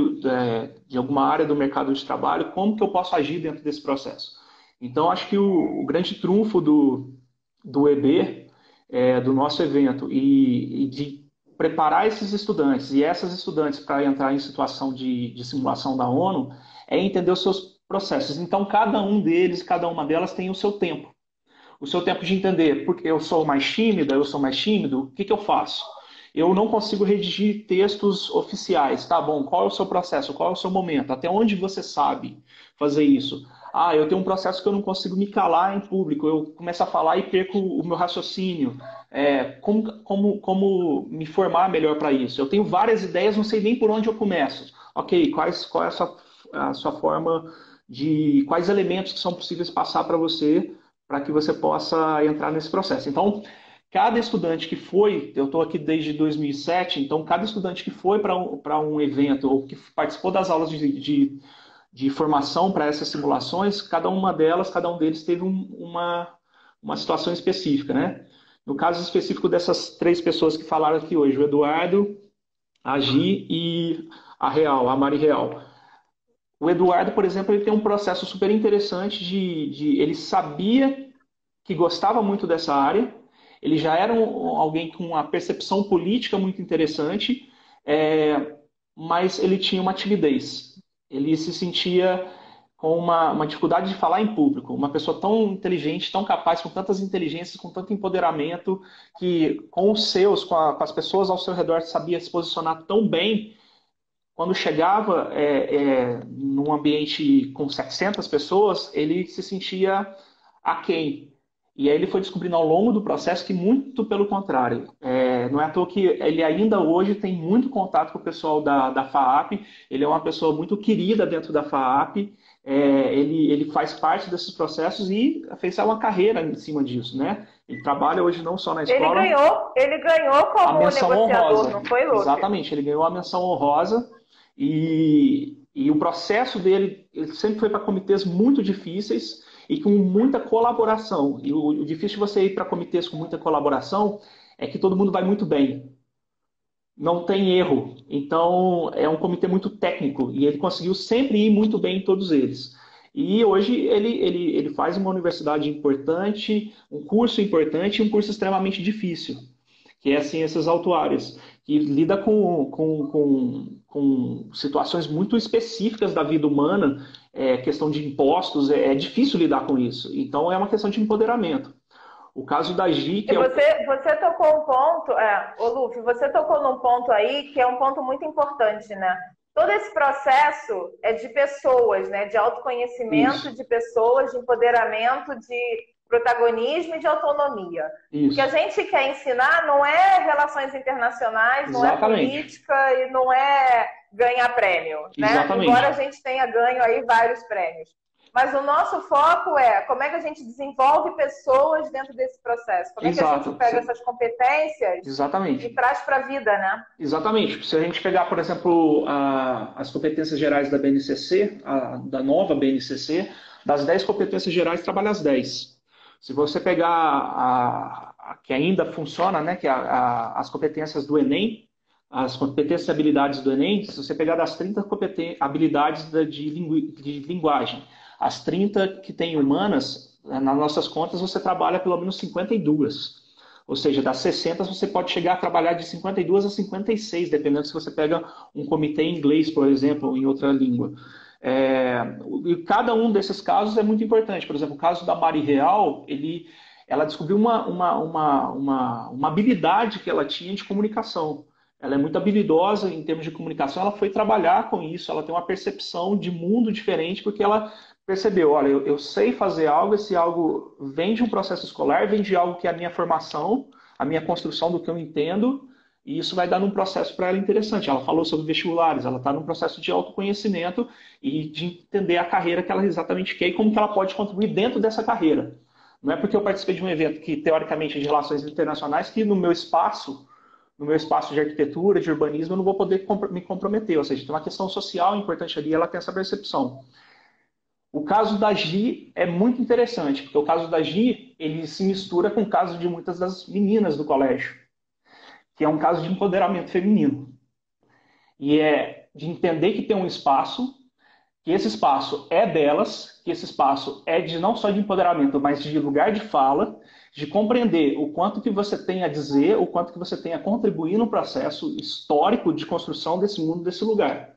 [SPEAKER 5] do mercado de trabalho, como que eu posso agir dentro desse processo? Então, acho que o grande trunfo do EB, do nosso evento, e de preparar esses estudantes e essas estudantes para entrar em situação de simulação da ONU, é entender os seus processos. Então, cada um deles, cada uma delas tem o seu tempo. O seu tempo de entender, porque eu sou mais tímida, eu sou mais tímido, o que eu faço? Eu não consigo redigir textos oficiais, tá bom? Qual é o seu processo? Qual é o seu momento? Até onde você sabe fazer isso? Eu tenho um processo que eu não consigo me calar em público, eu começo a falar e perco o meu raciocínio. Como me formar melhor para isso? Eu tenho várias ideias, não sei nem por onde eu começo. Ok, qual é a sua forma de... Quais elementos que são possíveis passar para você para que você possa entrar nesse processo. Então, cada estudante que foi, eu estou aqui desde 2007, então cada estudante que foi para um evento ou que participou das aulas de formação para essas simulações, cada um deles teve uma situação específica, né? No caso específico dessas 3 pessoas que falaram aqui hoje, o Eduardo, a Gi e a Mari Real. O Eduardo, por exemplo, ele tem um processo super interessante ele sabia que gostava muito dessa área, ele já era alguém com uma percepção política muito interessante, mas ele tinha uma timidez. Ele se sentia com uma dificuldade de falar em público. Uma pessoa tão inteligente, tão capaz, com tantas inteligências, com tanto empoderamento, que com os seus, com as pessoas ao seu redor, sabia se posicionar tão bem. Quando chegava num ambiente com 700 pessoas, ele se sentia aquém. E aí ele foi descobrindo ao longo do processo que muito pelo contrário. Não é à toa que ele ainda hoje tem muito contato com o pessoal da FAAP. Ele é uma pessoa muito querida dentro da FAAP. Ele faz parte desses processos e fez uma carreira em cima disso, né? Ele trabalha hoje não só na escola.
[SPEAKER 1] Ele ganhou como negociador,
[SPEAKER 5] honrosa.
[SPEAKER 1] não foi, Luke?
[SPEAKER 5] Exatamente, ele ganhou a menção honrosa e o processo dele ele sempre foi para comitês muito difíceis e com muita colaboração. E o difícil de você ir para comitês com muita colaboração é que todo mundo vai muito bem. Não tem erro. Então, é um comitê muito técnico e ele conseguiu sempre ir muito bem em todos eles. E hoje ele faz uma universidade importante, um curso importante e um curso extremamente difícil, que é Ciências Autuárias, que lida com situações muito específicas da vida humana, questão de impostos, é difícil lidar com isso. Então, é uma questão de empoderamento. O caso da Gi, que
[SPEAKER 1] você tocou um ponto, Luffy, você tocou num ponto aí que é um ponto muito importante, né? Todo esse processo é de pessoas, né? De autoconhecimento, de pessoas, de empoderamento, de protagonismo e de autonomia.
[SPEAKER 5] Isso.
[SPEAKER 1] O que a gente quer ensinar não é relações internacionais, não
[SPEAKER 5] Exatamente.
[SPEAKER 1] É política e não é ganhar prêmio, né?
[SPEAKER 5] Exatamente.
[SPEAKER 1] Embora a gente tenha ganho aí vários prêmios. Mas o nosso foco é como é que a gente desenvolve pessoas dentro desse processo. Como é que a gente pega essas competências
[SPEAKER 5] Exatamente.
[SPEAKER 1] e traz para a vida, né?
[SPEAKER 5] Exatamente. Se a gente pegar, por exemplo, as competências gerais da BNCC, da nova BNCC, das 10 competências gerais, trabalha as 10. Se você pegar a que ainda funciona, né, que é as competências do Enem, as competências e habilidades do Enem, se você pegar das 30 habilidades de linguagem, as 30 que tem humanas, nas nossas contas você trabalha pelo menos 52. Ou seja, das 60 você pode chegar a trabalhar de 52 a 56, dependendo se você pega um comitê em inglês, por exemplo, ou em outra língua. E cada um desses casos é muito importante. Por exemplo, o caso da Mari Real, ela descobriu uma habilidade que ela tinha de comunicação. Ela é muito habilidosa em termos de comunicação, ela foi trabalhar com isso, ela tem uma percepção de mundo diferente, porque ela percebeu, olha, eu sei fazer algo, esse algo vem de um processo escolar, vem de algo que é a minha formação, a minha construção do que eu entendo, e isso vai dar um processo para ela interessante. Ela falou sobre vestibulares, ela está num processo de autoconhecimento e de entender a carreira que ela exatamente quer e como que ela pode contribuir dentro dessa carreira. Não é porque eu participei de um evento que, teoricamente, é de relações internacionais, que no meu espaço de arquitetura, de urbanismo, eu não vou poder me comprometer. Ou seja, tem uma questão social importante ali, ela tem essa percepção. O caso da Gi é muito interessante, porque o caso da Gi, ele se mistura com o caso de muitas das meninas do colégio, que é um caso de empoderamento feminino. E é de entender que tem um espaço, que esse espaço é delas, que esse espaço é não só de empoderamento, mas de lugar de fala, de compreender o quanto que você tem a dizer, o quanto que você tem a contribuir no processo histórico de construção desse mundo, desse lugar.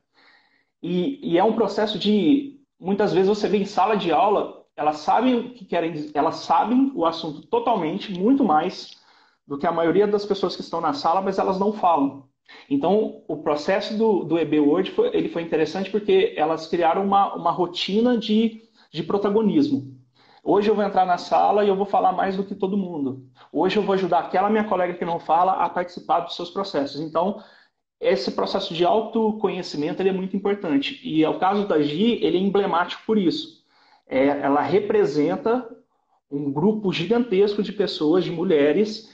[SPEAKER 5] E é um processo de, muitas vezes você vê em sala de aula, elas sabem o que querem dizer, elas sabem o assunto totalmente, muito mais do que a maioria das pessoas que estão na sala, mas elas não falam. Então, o processo do EB Word ele foi interessante porque elas criaram uma rotina de protagonismo. Hoje eu vou entrar na sala e eu vou falar mais do que todo mundo. Hoje eu vou ajudar aquela minha colega que não fala a participar dos seus processos. Então, esse processo de autoconhecimento ele é muito importante. E o caso da Gi, ele é emblemático por isso. Ela representa um grupo gigantesco de pessoas, de mulheres,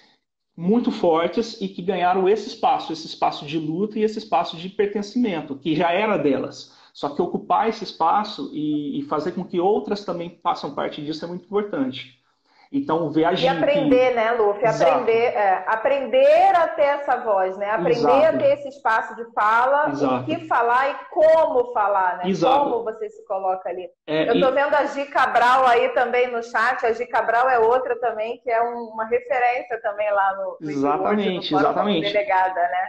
[SPEAKER 5] muito fortes e que ganharam esse espaço de luta e esse espaço de pertencimento, que já era delas. Só que ocupar esse espaço e fazer com que outras também façam parte disso é muito importante. Então, ver a Gi...
[SPEAKER 1] E aprender, né, Luffy? Aprender a ter essa voz, né? Aprender
[SPEAKER 5] Exato.
[SPEAKER 1] A ter esse espaço de fala,
[SPEAKER 5] Exato.
[SPEAKER 1] O que falar e como falar, né?
[SPEAKER 5] Exato.
[SPEAKER 1] Como você se coloca ali. Eu tô vendo a Gi Cabral aí também no chat. A Gi Cabral é outra também, que é uma referência também lá no
[SPEAKER 5] Exatamente,
[SPEAKER 1] no
[SPEAKER 5] exatamente.
[SPEAKER 1] Delegada, né?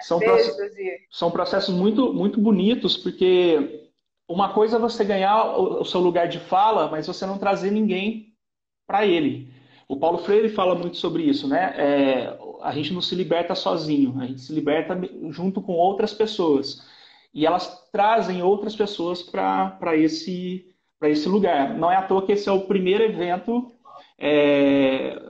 [SPEAKER 5] São processos muito, muito bonitos, porque uma coisa é você ganhar o seu lugar de fala, mas você não trazer ninguém para ele. O Paulo Freire fala muito sobre isso, né? A gente não se liberta sozinho, a gente se liberta junto com outras pessoas. E elas trazem outras pessoas para esse lugar. Não é à toa que esse é o primeiro evento,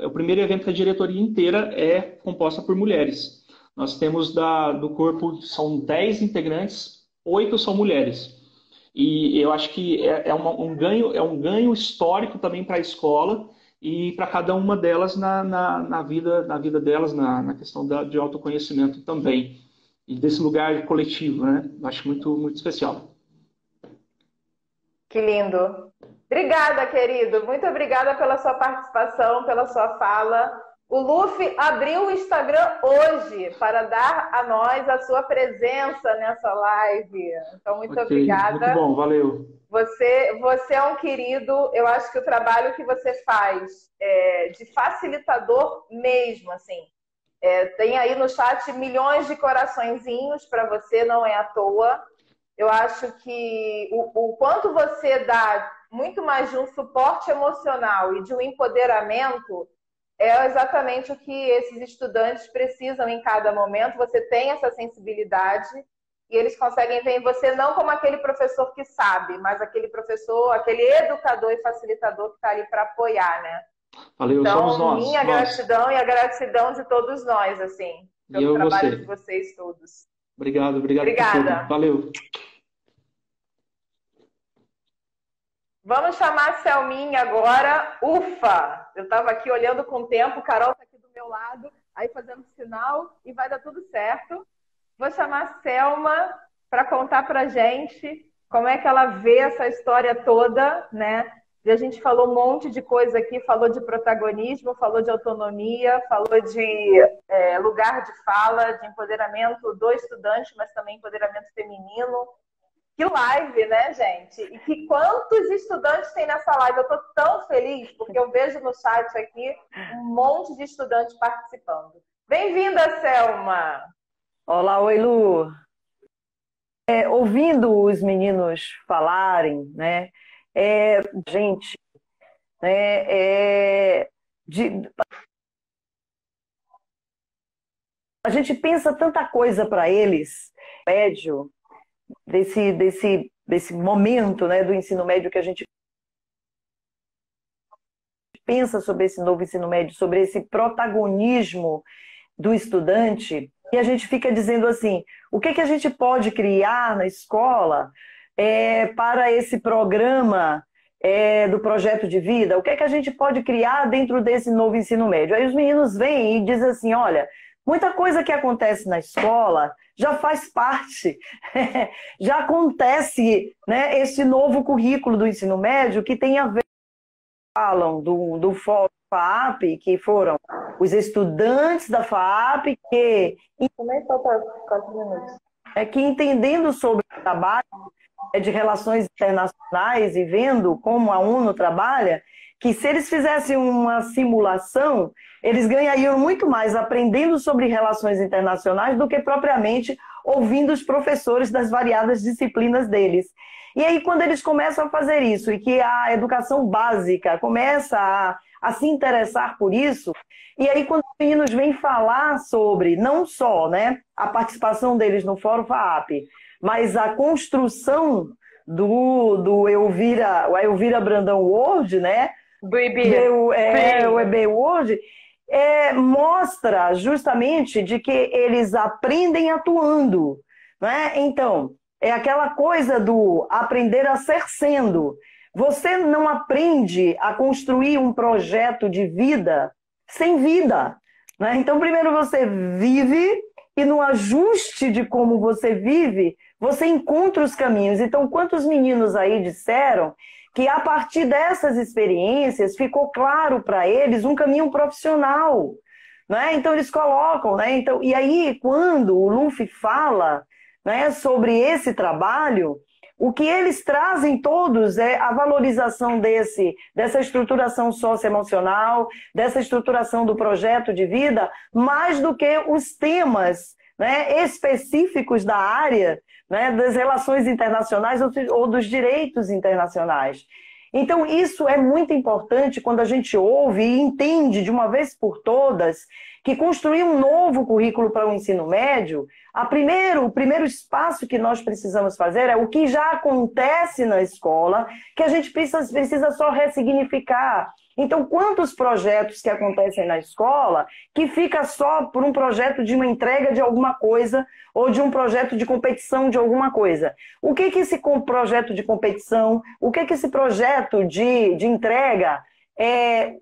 [SPEAKER 5] o primeiro evento que a diretoria inteira é composta por mulheres. Nós temos do corpo, são 10 integrantes, 8 são mulheres. E eu acho que é um ganho histórico também para a escola e para cada uma delas na vida delas, na questão de autoconhecimento também. E desse lugar coletivo, né? Eu acho muito, muito especial.
[SPEAKER 1] Que lindo. Obrigada, querido. Muito obrigada pela sua participação, pela sua fala. O Luffy abriu o Instagram hoje para dar a nós a sua presença nessa live. Então, muito obrigada.
[SPEAKER 5] Muito bom, valeu.
[SPEAKER 1] Você é um querido. Eu acho que o trabalho que você faz é de facilitador mesmo, assim. Tem aí no chat milhões de coraçõezinhos para você, não é à toa. Eu acho que o quanto você dá muito mais de um suporte emocional e de um empoderamento é exatamente o que esses estudantes precisam em cada momento. Você tem essa sensibilidade e eles conseguem ver em você não como aquele professor que sabe, mas aquele professor, aquele educador e facilitador que está ali para apoiar, né?
[SPEAKER 5] Valeu,
[SPEAKER 1] então,
[SPEAKER 5] somos nós.
[SPEAKER 1] Minha gratidão e a gratidão de todos nós, assim, pelo trabalho de vocês todos.
[SPEAKER 5] Obrigado.
[SPEAKER 1] Obrigada.
[SPEAKER 5] Valeu.
[SPEAKER 1] Vamos chamar a Selminha agora. Ufa! Eu estava aqui olhando com o tempo, Carol está aqui do meu lado, aí fazendo sinal e vai dar tudo certo. Vou chamar a Selma para contar para gente como é que ela vê essa história toda, né? E a gente falou um monte de coisa aqui, falou de protagonismo, falou de autonomia, falou de lugar de fala, de empoderamento do estudante, mas também empoderamento feminino. Que live, né, gente? E que quantos estudantes tem nessa live? Eu estou tão feliz, porque eu vejo no chat aqui um monte de estudantes participando. Bem-vinda, Selma!
[SPEAKER 6] Olá, oi, Lu! Ouvindo os meninos falarem, né, gente, a gente pensa tanta coisa para eles, médio, desse momento, né, do ensino médio que a gente pensa sobre esse novo ensino médio, sobre esse protagonismo do estudante, e a gente fica dizendo assim, o que a gente pode criar na escola para esse programa do projeto de vida? O que a gente pode criar dentro desse novo ensino médio? Aí os meninos vêm e dizem assim, olha, muita coisa que acontece na escola já faz parte, já acontece, né, esse novo currículo do ensino médio que tem a ver, falam do Fórum FAAP, que foram os estudantes da FAAP que entendendo sobre o trabalho de relações internacionais e vendo como a ONU trabalha, que se eles fizessem uma simulação, eles ganhariam muito mais aprendendo sobre relações internacionais do que propriamente ouvindo os professores das variadas disciplinas deles. E aí, quando eles começam a fazer isso e que a educação básica começa a se interessar por isso, e aí quando os meninos vêm falar sobre, não só, né, a participação deles no Fórum FAAP, mas a construção do Elvira Brandão World, né, o EB World, mostra justamente de que eles aprendem atuando, né? Então, é aquela coisa do aprender a ser sendo. Você não aprende a construir um projeto de vida sem vida, né? Então, primeiro você vive e no ajuste de como você vive, você encontra os caminhos. Então, quantos meninos aí disseram que a partir dessas experiências ficou claro para eles um caminho profissional, né? Então, eles colocam, né? Então, e aí, quando o Luffy fala, né, sobre esse trabalho, o que eles trazem todos é a valorização dessa estruturação socioemocional, dessa estruturação do projeto de vida, mais do que os temas, né, específicos da área, né, das relações internacionais ou dos direitos internacionais. Então, isso é muito importante quando a gente ouve e entende de uma vez por todas que construir um novo currículo para o ensino médio, o primeiro espaço que nós precisamos fazer é o que já acontece na escola, que a gente precisa só ressignificar. Então, quantos projetos que acontecem na escola que fica só por um projeto de uma entrega de alguma coisa ou de um projeto de competição de alguma coisa? O que esse projeto de competição, o que esse projeto de entrega,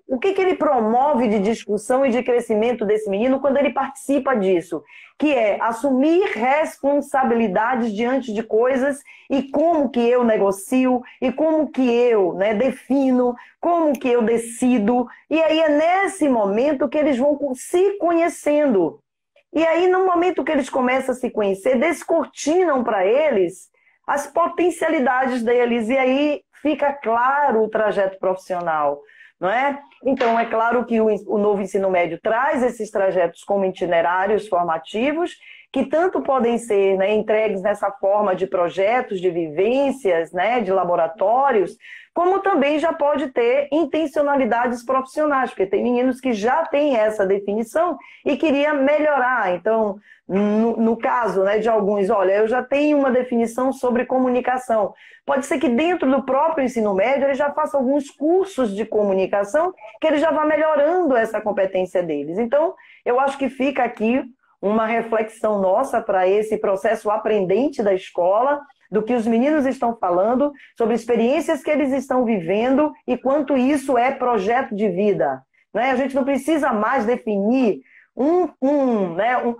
[SPEAKER 6] o que ele promove de discussão e de crescimento desse menino quando ele participa disso? Que é assumir responsabilidades diante de coisas e como que eu negocio, e como que eu, né, defino, como que eu decido. E aí é nesse momento que eles vão se conhecendo. E aí, no momento que eles começam a se conhecer, descortinam para eles as potencialidades deles. E aí fica claro o trajeto profissional, não é? Então, é claro que o novo ensino médio traz esses trajetos como itinerários formativos, que tanto podem ser, né, entregues nessa forma de projetos, de vivências, né, de laboratórios, como também já pode ter intencionalidades profissionais, porque tem meninos que já têm essa definição e queria melhorar. Então, no caso, né, de alguns, olha, eu já tenho uma definição sobre comunicação. Pode ser que dentro do próprio ensino médio ele já faça alguns cursos de comunicação que ele já vá melhorando essa competência deles. Então, eu acho que fica aqui uma reflexão nossa para esse processo aprendente da escola, do que os meninos estão falando, sobre experiências que eles estão vivendo e quanto isso é projeto de vida, né? A gente não precisa mais definir um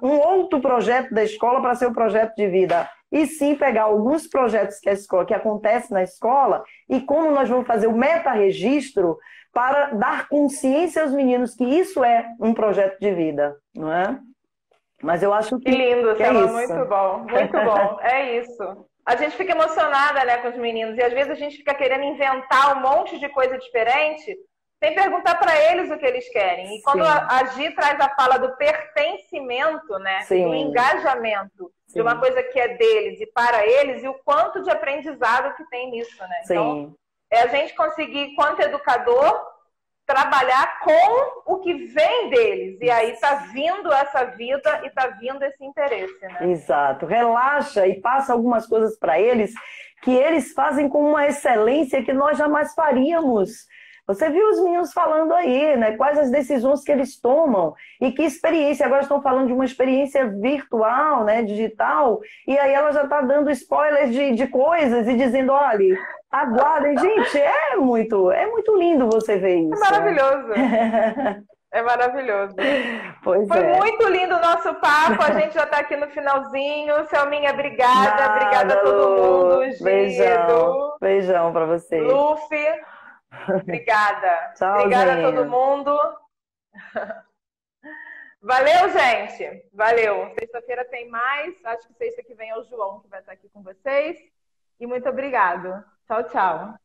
[SPEAKER 6] outro projeto da escola para ser o projeto de vida, e sim pegar alguns projetos que acontecem na escola e como nós vamos fazer o meta-registro para dar consciência aos meninos que isso é um projeto de vida, não é? Mas eu acho que
[SPEAKER 1] lindo,
[SPEAKER 6] que é
[SPEAKER 1] Selma,
[SPEAKER 6] isso.
[SPEAKER 1] muito bom, muito bom. É isso. A gente fica emocionada, né, com os meninos, e às vezes a gente fica querendo inventar um monte de coisa diferente sem perguntar para eles o que eles querem. E quando a Gi traz a fala do pertencimento, né, do engajamento, de uma coisa que é deles e para eles, e o quanto de aprendizado que tem nisso, né? Então, é a gente conseguir, quanto educador, trabalhar com o que vem deles. E aí está vindo essa vida e está vindo esse interesse, né?
[SPEAKER 6] Exato. Relaxa e passa algumas coisas para eles que eles fazem com uma excelência que nós jamais faríamos. Você viu os meninos falando aí, né? Quais as decisões que eles tomam e que experiência. Agora estão falando de uma experiência virtual, né? Digital. E aí ela já está dando spoilers de coisas e dizendo, olha, aguardem. Gente, é muito lindo você ver isso.
[SPEAKER 1] É maravilhoso. É maravilhoso.
[SPEAKER 6] Pois
[SPEAKER 1] Foi muito lindo o nosso papo. A gente já está aqui no finalzinho. Selminha, obrigada. Obrigada a todo mundo. Gido.
[SPEAKER 6] Beijão para você.
[SPEAKER 1] Luffy. Obrigada.
[SPEAKER 6] Tchau,
[SPEAKER 1] obrigada
[SPEAKER 6] gente.
[SPEAKER 1] a todo mundo. Valeu, gente. Valeu. Sexta-feira tem mais. Acho que sexta que vem é o João que vai estar aqui com vocês. E muito obrigado. Tchau, tchau.